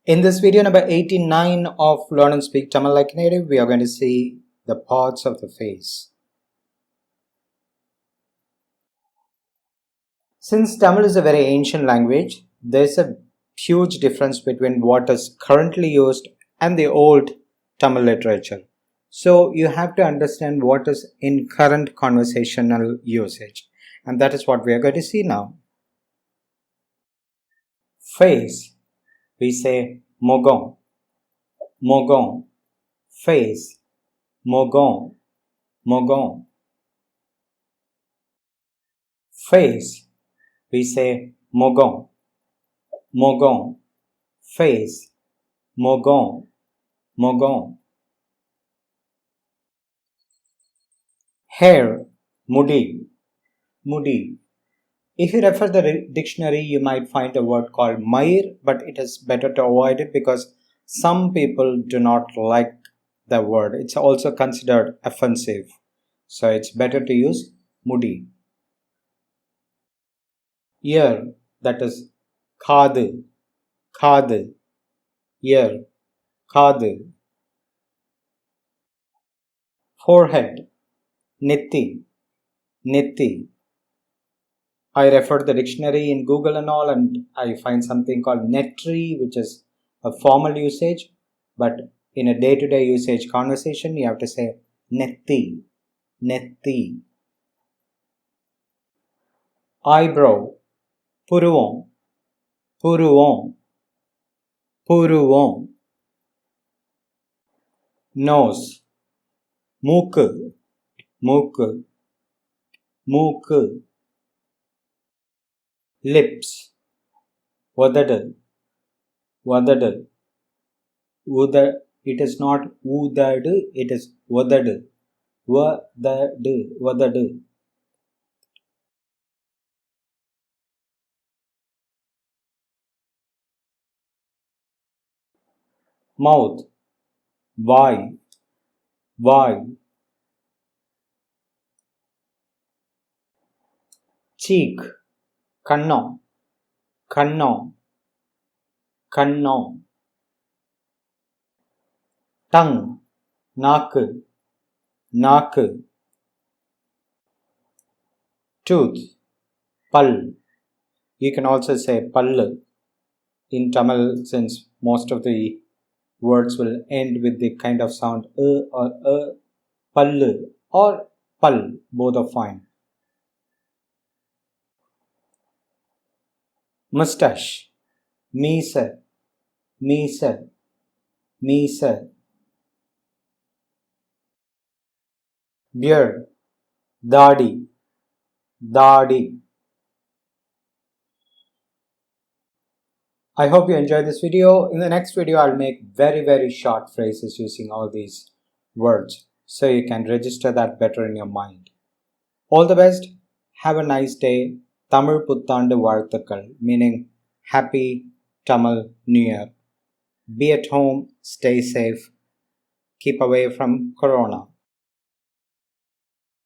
In this video number 89 of Learn and Speak Tamil Like Native, we are going to see the parts of the face. Since Tamil is a very ancient language, there is a huge difference between what is currently used and the old Tamil literature. So you have to understand what is in current conversational usage, and that is what we are going to see now. Face, we say mogong, mogong, face, mogong, mogong. Face, we say mogong, mogong, face, mogong, mogong. Hair, mudi, mudi. If you refer the dictionary, you might find a word called mair, but it is better to avoid it because some people do not like the word. It's also considered offensive. So it's better to use mudi. Ear, that is khadu, khadu, ear, khadu. Forehead, netti, netti. I referred the dictionary in Google and all, and I find something called netri, which is a formal usage, but in a day-to-day usage conversation, you have to say netti, netti. Eyebrow, puruvom, puruvom, puruvom. Nose, mooku, mooku, mooku. Lips, vadadu, vadadu. It is not udadu, it is vadadu, vadadu, vadadu. Mouth, vai, vai. Cheek, kannam, kannam, kannam. Tongue, naku, naku. Tooth, pal. You can also say pallu in Tamil, since most of the words will end with the kind of sound or pallu or pal, both are fine. Moustache, meesa, meesa, meesa. Beard, dadi, dadi. I hope you enjoyed this video. In the next video, I'll make very short phrases using all these words, so you can register that better in your mind. All the best. Have a nice day. Tamil Puttandu Varthakal, meaning Happy Tamil New Year. Be at home, stay safe, keep away from Corona.